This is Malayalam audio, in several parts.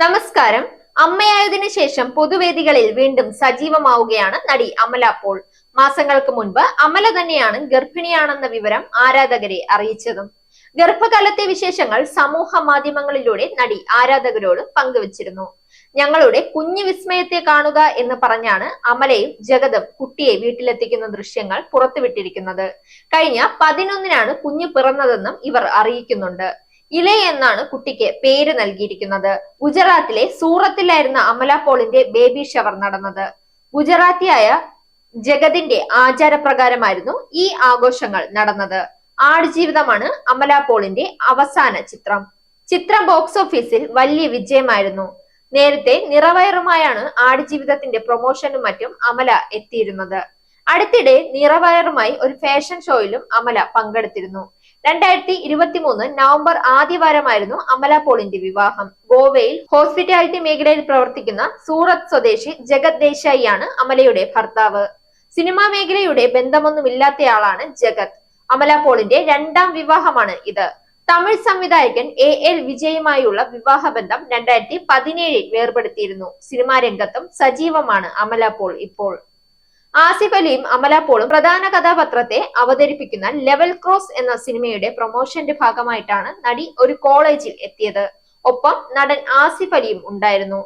നമസ്കാരം. അമ്മയായതിനു ശേഷം പൊതുവേദികളിൽ വീണ്ടും സജീവമാവുകയാണ് നടി അമല പോൾ. മാസങ്ങൾക്ക് മുൻപ് അമല തന്നെയാണ് ഗർഭിണിയാണെന്ന വിവരം ആരാധകരെ അറിയിച്ചതും. ഗർഭകാലത്തെ വിശേഷങ്ങൾ സമൂഹ മാധ്യമങ്ങളിലൂടെ നടി ആരാധകരോട് പങ്കുവച്ചിരുന്നു. ഞങ്ങളുടെ കുഞ്ഞു വിസ്മയത്തെ കാണുക എന്ന് പറഞ്ഞാണ് അമലയും ജഗതും കുട്ടിയെ വീട്ടിലെത്തിക്കുന്ന ദൃശ്യങ്ങൾ പുറത്തുവിട്ടിരിക്കുന്നത്. കഴിഞ്ഞ 11-നാണ് കുഞ്ഞു പിറന്നതെന്നും ഇവർ അറിയിക്കുന്നുണ്ട്. ഇലേ എന്നാണ് കുട്ടിക്ക് പേര് നൽകിയിരിക്കുന്നത്. ഗുജറാത്തിലെ സൂറത്തിലായിരുന്ന അമല പോളിന്റെ ബേബി ഷവർ നടന്നത്. ഗുജറാത്തിയായ ജഗതിന്റെ ആചാരപ്രകാരമായിരുന്നു ഈ ആഘോഷങ്ങൾ നടന്നത്. ആടുജീവിതമാണ് അമല പോളിന്റെ അവസാന ചിത്രം ബോക്സ് ഓഫീസിൽ വലിയ വിജയമായിരുന്നു. നേരത്തെ നിറവയറുമായാണ് ആടുജീവിതത്തിന്റെ പ്രൊമോഷനും മറ്റും അമല എത്തിയിരുന്നത്. അടുത്തിടെ നിറവയറുമായി ഒരു ഫാഷൻ ഷോയിലും അമല പങ്കെടുത്തിരുന്നു. 2023 നവംബർ ആദ്യവാരമായിരുന്നു അമല പോളിന്റെ വിവാഹം. ഗോവയിൽ ഹോസ്പിറ്റാലിറ്റി മേഖലയിൽ പ്രവർത്തിക്കുന്ന സൂറത്ത് സ്വദേശി ജഗത് ദേശായിയാണ് അമലയുടെ ഭർത്താവ്. സിനിമാ മേഖലയുടെ ബന്ധമൊന്നുമില്ലാത്തയാളാണ് ജഗത്. അമല പോളിന്റെ 2ാം വിവാഹമാണ് ഇത്. തമിഴ് സംവിധായകൻ AL വിജയുമായുള്ള വിവാഹബന്ധം 2017 വേർപെടുത്തിയിരുന്നു. സിനിമാ രംഗത്തും സജീവമാണ് അമല പോൾ ഇപ്പോൾ. ആസിഫ് അലിയും അമല പോളും പ്രധാന കഥാപാത്രത്തെ അവതരിപ്പിക്കുന്ന ലെവൽ ക്രോസ് എന്ന സിനിമയുടെ പ്രൊമോഷന്റെ ഭാഗമായിട്ടാണ് നടി ഒരു കോളേജിൽ എത്തിയത്. ഒപ്പം നടൻ ആസിഫ് അലിയും ഉണ്ടായിരുന്നു.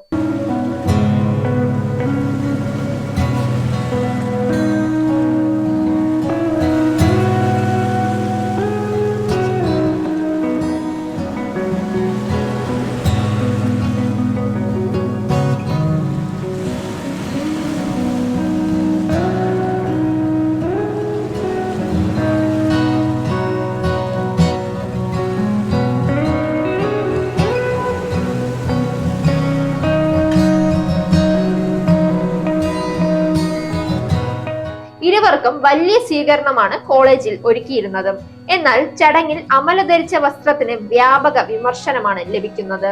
ഇരുവർക്കും വലിയ സ്വീകരണമാണ് കോളേജിൽ ഒരുക്കിയിരുന്നത്. എന്നാൽ ചടങ്ങിൽ അമല ധരിച്ച വസ്ത്രത്തിന് വ്യാപക വിമർശനമാണ് ലഭിക്കുന്നത്.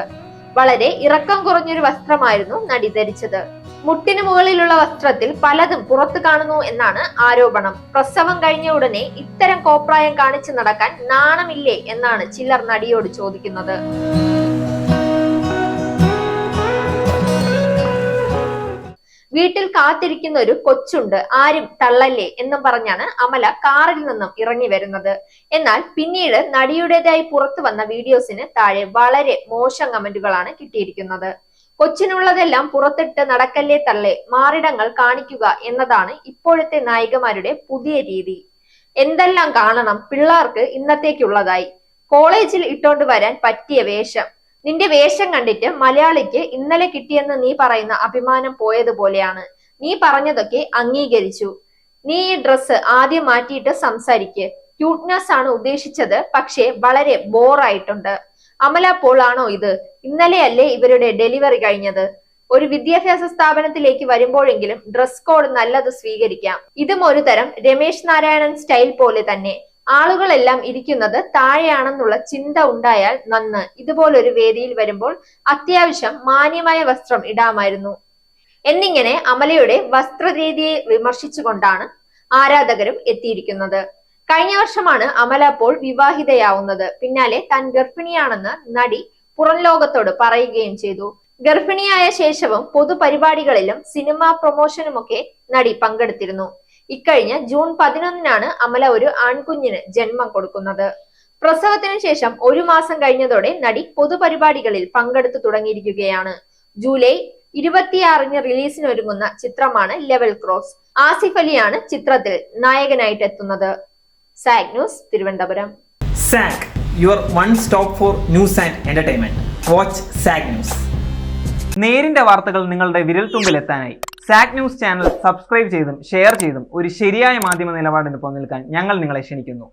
വളരെ ഇറക്കം കുറഞ്ഞൊരു വസ്ത്രമായിരുന്നു നടി ധരിച്ചത്. മുട്ടിന് മുകളിലുള്ള വസ്ത്രത്തിൽ പലതും പുറത്തു കാണുന്നു എന്നാണ് ആരോപണം. പ്രസവം കഴിഞ്ഞ ഉടനെ ഇത്തരം കോപ്രായം കാണിച്ചു നടക്കാൻ നാണമില്ലേ എന്നാണ് ചിലർ നടിയോട് ചോദിക്കുന്നത്. വീട്ടിൽ കാത്തിരിക്കുന്ന ഒരു കൊച്ചുണ്ട്, ആരും തള്ളല്ലേ എന്നും പറഞ്ഞാണ് അമല കാറിൽ നിന്നും ഇറങ്ങി വരുന്നത്. എന്നാൽ പിന്നീട് നടിയുടേതായി പുറത്തു വന്ന വീഡിയോസിന് താഴെ വളരെ മോശം കമന്റുകളാണ് കിട്ടിയിരിക്കുന്നത്. കൊച്ചിനുള്ളതെല്ലാം പുറത്തിട്ട് നടക്കല്ലേ തള്ളേ, മാറിടങ്ങൾ കാണിക്കുക എന്നതാണ് ഇപ്പോഴത്തെ നായികമാരുടെ പുതിയ രീതി. എന്തെല്ലാം കാണണം, പിള്ളേർക്ക് ഇന്നത്തേക്കുള്ളതായി. കോളേജിൽ ഇട്ടോണ്ട് വരാൻ പറ്റിയ വേഷം. നിന്റെ വേഷം കണ്ടിട്ട് മലയാളിക്ക് ഇന്നലെ കിട്ടിയെന്ന് നീ പറയുന്ന അഭിമാനം പോയതുപോലെയാണ്. നീ പറഞ്ഞതൊക്കെ അംഗീകരിച്ചു. നീ ഈ ഡ്രസ്സ് ആദ്യം മാറ്റിയിട്ട് സംസാരിക്ക്. ക്യൂട്ട്നെസ് ആണ് ഉദ്ദേശിച്ചത്, പക്ഷേ വളരെ ബോറായിട്ടുണ്ട്. അമല പോൾ ആണോ ഇത്? ഇന്നലെയല്ലേ ഇവരുടെ ഡെലിവറി കഴിഞ്ഞത്? ഒരു വിദ്യാഭ്യാസ സ്ഥാപനത്തിലേക്ക് വരുമ്പോഴെങ്കിലും ഡ്രസ് കോഡ് നല്ലത് സ്വീകരിക്കാം. ഇതും ഒരു തരം രമേശ് നാരായണൻ സ്റ്റൈൽ പോലെ തന്നെ. ആളുകളെല്ലാം ഇരിക്കുന്നത് താഴെയാണെന്നുള്ള ചിന്ത ഉണ്ടായാൽ നന്ന്. ഇതുപോലൊരു വേദിയിൽ വരുമ്പോൾ അത്യാവശ്യം മാന്യമായ വസ്ത്രം ഇടാമായിരുന്നു എന്നിങ്ങനെ അമലയുടെ വസ്ത്രരീതിയെ വിമർശിച്ചുകൊണ്ടാണ് ആരാധകരും എത്തിയിരിക്കുന്നത്. കഴിഞ്ഞ വർഷമാണ് അമല പോൾ വിവാഹിതയാവുന്നത്. പിന്നാലെ താൻ ഗർഭിണിയാണെന്ന് നടി പുറം ലോകത്തോട് പറയുകയും ചെയ്തു. ഗർഭിണിയായ ശേഷവും പൊതുപരിപാടികളിലും സിനിമാ പ്രൊമോഷനുമൊക്കെ നടി പങ്കെടുത്തിരുന്നു. ഇക്കഴിഞ്ഞ ജൂൺ 11-നാണ് അമല ഒരു ആൺകുഞ്ഞിന് ജന്മം കൊടുക്കുന്നത്. പ്രസവത്തിനു ശേഷം 1 മാസം കഴിഞ്ഞതോടെ നടി പൊതുപരിപാടികളിൽ പങ്കെടുത്തു തുടങ്ങിയിരിക്കുകയാണ്. ജൂലൈ 26-ന് റിലീസിനൊരുങ്ങുന്ന ചിത്രമാണ് ലെവൽ ക്രോസ്. ആസിഫ് അലിയാണ് ചിത്രത്തിൽ നായകനായിട്ട് എത്തുന്നത്. Zag news, Thiruvananthapuram. Zag, your one stop four news and entertainment. Watch zag news. നേരിന്റെ വാർത്തകൾ നിങ്ങളുടെ വിരൽത്തുമ്പിൽ എത്താനായി സാഗ് ന്യൂസ് ചാനൽ സബ്സ്ക്രൈബ് ചെയ്തും ഷെയർ ചെയ്തും ഒരു ശരിയായ മാധ്യമ നിലപാടിനൊപ്പം നിൽക്കാൻ ഞങ്ങൾ നിങ്ങളെ ക്ഷണിക്കുന്നു.